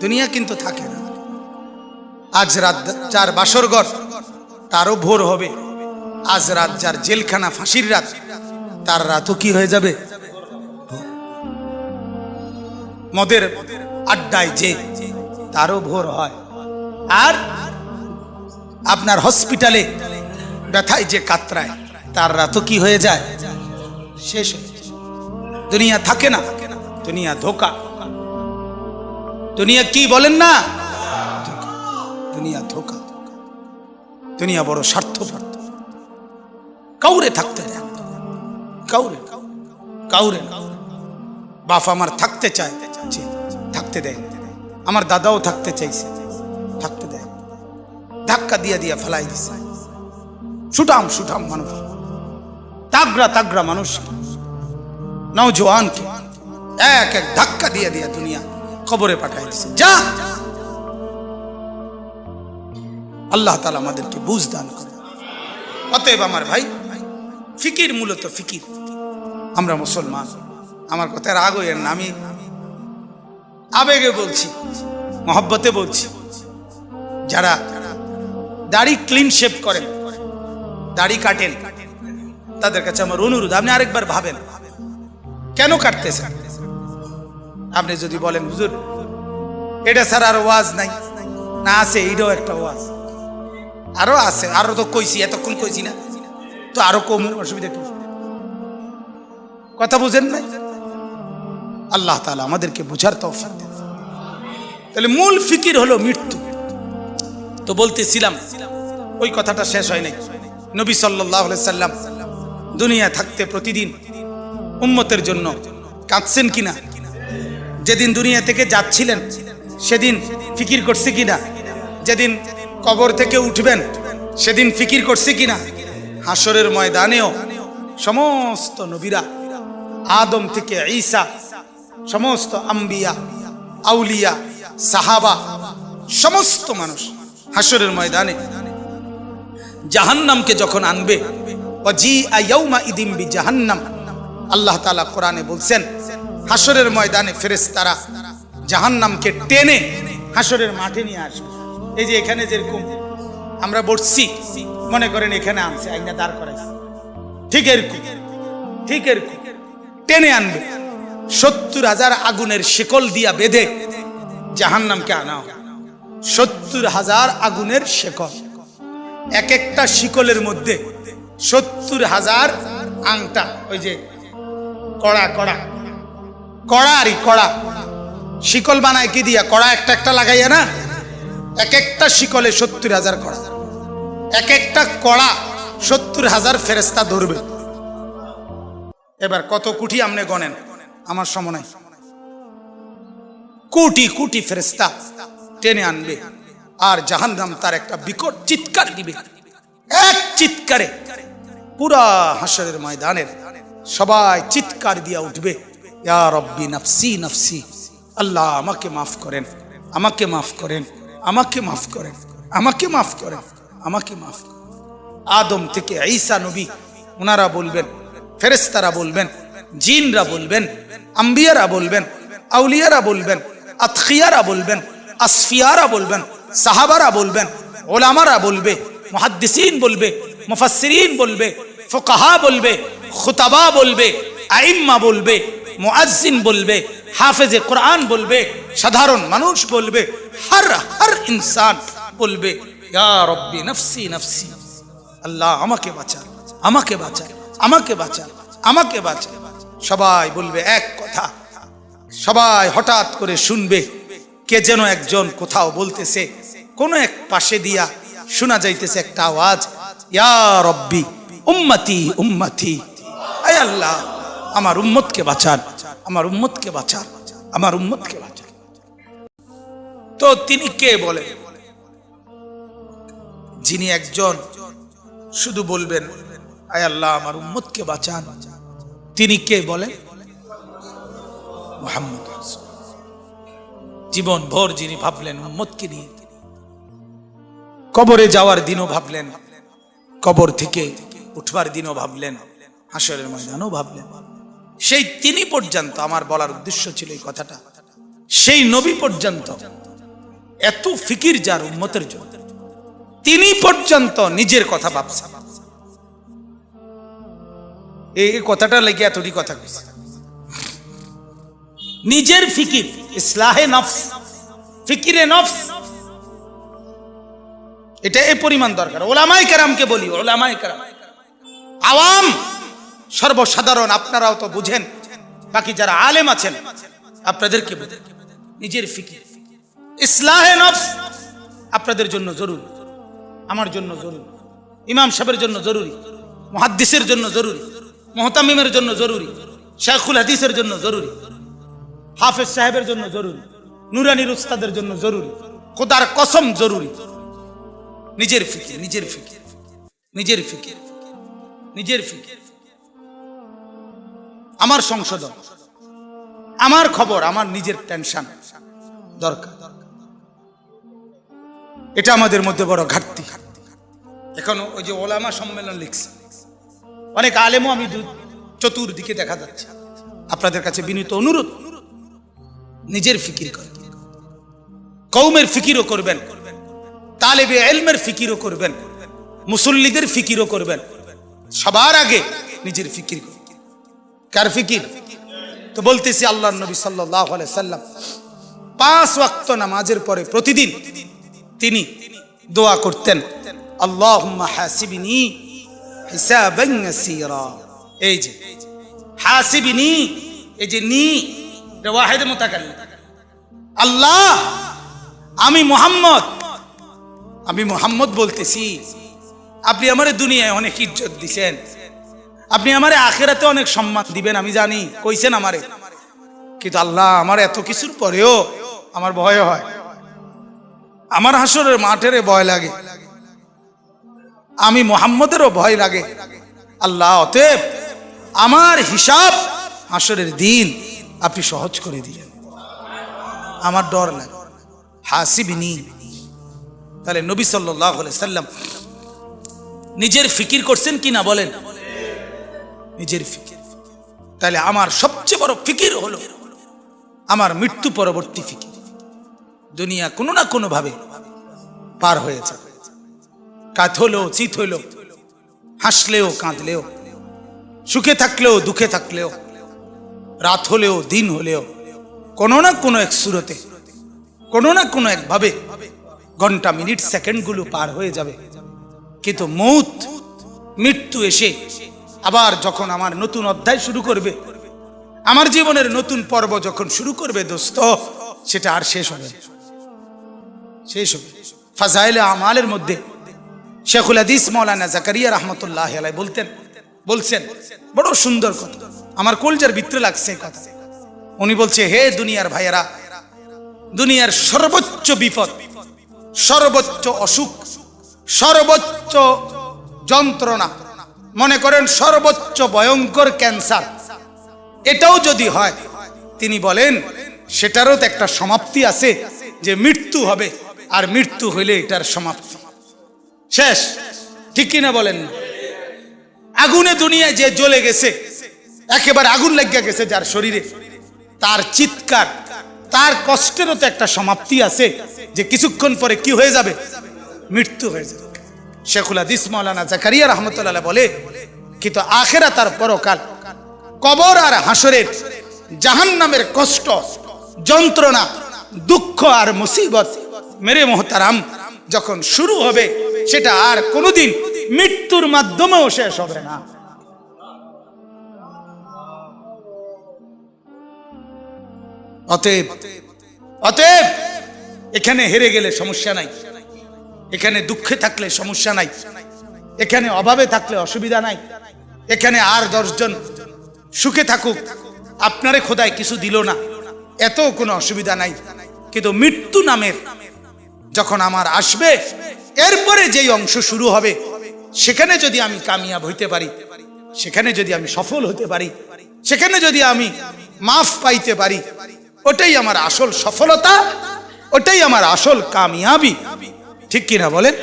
দুনিয়া কিন্তু থাকে না। আজ রাত যার বাসর ঘর তারও ভোর হবে, আজ রাত যার জেলখানা ফাঁসির রাত তার রাতও কি হয়ে যাবে? মদের আড্ডায় যে তারও ভোর হয়। আর আপনার হসপিটালে ব্যথায় যে কাতরায় তার রাতও কি হয়ে যায়? শেষ হয়ে যায়। দুনিয়া থাকে না, দুনিয়া ধোকা। দুনিয়া কি বলেন না? দুনিয়া ধোকা। দুনিয়া বড় স্বার্থপর, কাউরে থাকতে দেয়, কাউরে কাউরে না। বাপ আমার থাকতে চায়, থাকতে দেয়। আমার দাদাও থাকতে চাইছে, থাকতে দেয়। ধাক্কা দিয়া দিয়া ফেলাই দিছে। সুঠাম সুঠাম মানুষ, তাগড়া তাগড়া মানুষ, নওজোয়ানকে এক এক ধাক্কা দিয়া দিয়া দুনিয়া কবরে পাঠাই দিছে। যা, আল্লাহ তাআলা আমাদেরকে বুঝ দান করে। অতএব আমার ভাই, ফিকির মূলত ফিকির। আমরা মুসলমান, আমার কথা রাগ হইয়েন না, আমি আবেগে বলছি, মহব্বতে বলছি। যারা দাড়ি ক্লিন শেভ করেন, দাড়ি কাটেন, তাদের কাছে আমার অনুরোধ, আপনি আরেকবার ভাবেন কেন কাটতেছেন। আপনি যদি বলেন হুজুর এটা ছাড়া আর ওয়াজ নাই, না আছে, এটাও একটা ওয়াজ, আরো আছে, আরো তো কইছি, এতক্ষণ কইছি না তো, আরো কম, অসুবিধা কি? কথা বুঝেন নাই? আল্লাহ তাআলা আমাদেরকে বুঝার তৌফিক দেন। তাহলে মূল ফিকির হলো মৃত্যু। তো বলতেছিলাম, ওই কথাটা শেষ হয় নাই। নবী সাল্লাল্লাহু আলাইহি সাল্লাম দুনিয়া থাকতে প্রতিদিন উম্মতের জন্য কাঁদছেন কিনা? যেদিন দুনিয়া থেকে যাচ্ছিলেন সেদিন ফিকির করছে কিনা? যেদিন কবর থেকে উঠবেন সেদিন ফিকির করছে কিনা? হাসরের ময়দানেও সমস্ত নবীরা, আদম থেকে ঈসা, সমস্ত আম্বিয়া, আউলিয়া, সাহাবা, সমস্ত মানুষ হাসরের ময়দানে জাহান্নামকে যখন আনবে, ওয়াজিআ ইয়াউমা ইদিম বিজাহান্নাম, আল্লাহ তাআলা কোরআনে বলছেন হাসরের ময়দানে ফেরেশতারা জাহান্নামকে টেনে হাসরের মাঠে নিয়ে আসবে। এই যে এখানে যেরকম আমরা বসছি, মনে করেন এখানে আনছে, আইনা দাঁড় করাইছে, ঠিক এরকম, ঠিক এরকম টেনে আনবে। ৭০,০০০ আগুনের শিকল দিয়া বেঁধে জাহান্নামকে আনা হবে। ৭০,০০০ আগুনের শিকল, এক একটা শিকলের মধ্যে ৭০,০০০ আংটা, ওই যে কড়া কড়া কড়ারি কড়া শিকল বানায় কি দিয়া? কড়া একটা একটা লাগাইয়া না, এক একটা শিকলে ৭০,০০০ কড়া, এক একটা কড়া ৭০,০০০ ফেরেশতা ধরবে। এবার কত কোটি আপনি গণেন, আমার সময় নাই। কোটি কোটি ফেরেশতা টেনে আনবে, আর জাহান্নাম তার একটা বিকট চিৎকার দিবে। এক চিৎকারে পুরা হাসরের ময়দানের সবাই চিৎকার দিয়া উঠবে, ইয়া রব্বি নাফসি নাফসি, আল্লাহ আমাকে মাফ করেন, আমাকে মাফ করেন, আমাকে মাফ করেন, আমাকে মাফ করেন, আমাকে মাফ করেন। আদম থেকে ঈসা নবী, ওনারা বলবেন, ফেরেশতারা বলবেন, জিনরা বলবেন, আম্বিয়ারা বলবেন, আউলিয়ারা বলবেন, আতখিয়ারা বলবেন, আসফিয়ারা বলবেন, সাহাবারা বলবেন, ওলামারা বলবে, মুহাদ্দিসিন বলবে, মুফাসসিরিন বলবে, ফুকাহা বলবে, খুতাবা বলবে, আইম্মা বলবে, মুআজ্জিন বলবে, হাফেজে কোরআন বলবে, সাধারণ মানুষ বলবে, হর ইনসান বলবে, ইয়া রব্বি নাফসি নাফসি, আল্লাহ আমাকে বাঁচান, আমাকে বাঁচান, আমাকে বাঁচান, আমাকে বাঁচান। সবাই বলবে এক কথা। সবাই হঠাৎ করে শুনবে কে যেন একজন কোথাও বলতেছে, কোন এক পাশে দিয়া শোনা যাইতেছে একটা আওয়াজ, ইয়া রব্বি উম্মতি উম্মতি, আয় আল্লাহ আমার উম্মতকে বাঁচান, আমার উম্মতকে বাঁচান, আমার উম্মতকে বাঁচান। তো তিনি কে বলেন? যিনি একজন শুধু বলবেন আয় আল্লাহ আমার উম্মতকে বাঁচান, তিনি কে বলেন? মুহাম্মদ রাসূলুল্লাহ। জীবন ভর যিনি ভাবলেন উম্মতকে নিয়ে, কবরে যাওয়ার দিনও ভাবলেন, কবর থেকে উঠবার দিনও ভাবলেন, হাসরের ময়দানও ভাবলেন। সেই তিনি পর্যন্ত, আমার বলার উদ্দেশ্য ছিল এই কথাটা, সেই নবী পর্যন্ত এত ফিকির যার উম্মতের জন্য, তিনি পর্যন্ত নিজের কথা ভাবছেন। এই কথাটা লেগে এতটি কথা কইছে, নিজের ফিকির, ইসলাহে নফস, ফিকিরে নফস, এটা এই পরিমাণ দরকার। ওলামায়ে কেরামকে বলি, ওলামায়ে কেরাম, আওয়াম, সর্বসাধারণ, আপনারাও তো বুঝেন, বাকি যারা আলেম আছেন আপনাদেরকে বুঝেন, নিজের ফিকির, ইসলাহে নফস আপনাদের জন্য জরুরি, আমার জন্য জরুরি, ইমাম সাহেবের জন্য জরুরি, মুহাদ্দিসের জন্য জরুরি, মুহতামিমের জন্য জরুরি, শাইখুল হাদিসের জন্য জরুরি, হাফেজ সাহেবের জন্য জরুরি, নুরানির উস্তাদের জন্য জরুরি, খোদার কসম জরুরি। নিজের ফিকির, নিজের ফিকির, নিজের ফিকির, নিজের ফিকির, আমার সংশোধন, আমার খবর, আমার নিজের টেনশন দরকার। এটা আমাদের মধ্যে বড় ঘাটতি। এখন ওই যে ওলামা সম্মেলন লিখছে, অনেক আলেমও আমি চতুর্দিকে দেখা যাচ্ছে। আপনাদের কাছে বিনীত অনুরোধ, নিজের ফিকির করেন, কওমের ফিকিরও করবেন, তালেবে ইলমের ফিকিরও করবেন, মুসল্লিদের ফিকিরও করবেন। সবার আগে নিজের ফিকির। কার ফিকির? তো বলতেছি আল্লাহর নবী সাল্লাল্লাহু আলাইহি সাল্লাম 5 ওয়াক্ত নামাজের পরে প্রতিদিন তিনি দোয়া করতেন, আল্লাহুম্মা হাসিবনি হিসাবান ইয়াসীরা। এই যে হাসিবনি, এই যে নি, এটা ওয়াহিদ মুতাকাল্লিম। আল্লাহ, আমি মুহাম্মদ বলতেছি, আপনি আমারে দুনিয়ায় অনেক ইজ্জত দিছেন, আপনি আমারে আখিরাতে অনেক সম্মান দিবেন, আমি জানি, কইছেন আমারে, কিন্তু আল্লাহ আমার এত কিছুর পরেও আমার ভয় হয়, আমার হাসরের মাঠের ভয় লাগে, আমি মুহাম্মদেরও ভয় লাগে। আল্লাহ, অতএব আমার হিসাব হাসরের দিন আপনি সহজ করে দিলেন, আমার ডর লাগে, হাসিবনি। তাহলে নবী সাল্লাল্লাহু আলাইহি সাল্লাম নিজের ফিকির করছেন কি না বলেন? নিজের ফিকির। তাহলে আমার সবচেয়ে বড় ফিকির হলো আমার মৃত্যু পরবর্তী ফিকির। দুনিয়া কোনো না কোনো ভাবে পার হয়ে যাবে, কাত হলেও চিত হলেও, হাসলেও কাঁদলেও, সুখে থাকলেও দুঃখে থাকলেও, রাত হলেও দিন হলেও, কোনো না কোনো এক সুরতে, কোনো না কোনো একভাবে ঘন্টা মিনিট সেকেন্ডগুলো পার হয়ে যাবে। কিন্তু মৃত্যু এসে আবার যখন আমার নতুন অধ্যায় শুরু করবে, আমার জীবনের নতুন পর্ব যখন শুরু করবে দোস্ত, সেটা আর শেষ হবে, শেষ হবে। ফাজাইলে আমালের মধ্যে শেখুল হাদিস মাওলানা জাকারিয়া রাহমাতুল্লাহ আলাইহি বলছেন বড় সুন্দর কথা, আমার কলজার ভিতরে লাগছে কথা। উনি বলছে, হে দুনিয়ার ভাইয়েরা, দুনিয়ার সর্বোচ্চ বিপদ, সর্বোচ্চ অসুখ, সর্বোচ্চ যন্ত্রণা, মনে করেন সর্বোচ্চ ভয়ঙ্কর ক্যান্সার, এটাও যদি হয়, তিনি বলেন সেটারও তো একটা সমাপ্তি আছে, যে মৃত্যু হবে, আর মৃত্যু হইলে এটার সমাপ্তি শেষ, ঠিক কিনা বলেন? আগুনে দুনিয়ায় যে জ্বলে গেছে, একেবারে আগুন লেগে গেছে যার শরীরে, তার চিৎকার, তার কষ্টেরও তো একটা সমাপ্তি আছে, যে কিছুক্ষণ পরে কি হয়ে যাবে? মৃত্যু হয়ে যাবে। শেখুল হাদিস মাওলানা জাকারিয়া রাহমাতুল্লাহ বলে, কিন্তু আখিরাত আর পরকাল, কবর আর হাসরের জাহান্নামের কষ্ট, যন্ত্রণা, দুঃখ আর মুসিবত, মেরে মোহতারাম, যখন শুরু হবে, সেটা আর কোনোদিন মৃত্যুর মাধ্যমেও শেষ হবে না। অতএব এখানে হেরে গেলে সমস্যা নাই, এখানে দুঃখে থাকলে সমস্যা নাই, এখানে অভাবে থাকলে অসুবিধা নাই, এখানে আর 10 জন সুখে থাকুক, আপনারে খোদায় কিছু দিল না, এত কোনো অসুবিধা নাই। কিন্তু মৃত্যু নামের যখন আমার আসবে, এরপরে যেই অংশ শুরু হবে, সেখানে যদি আমি কামিয়াব হইতে পারি, সেখানে যদি আমি সফল হতে পারি, সেখানে যদি আমি মাফ পাইতে পারি, ওটাই আমার আসল সফলতা, ওটাই আমার আসল কামিয়াবি, ঠিক কিনা বলেন?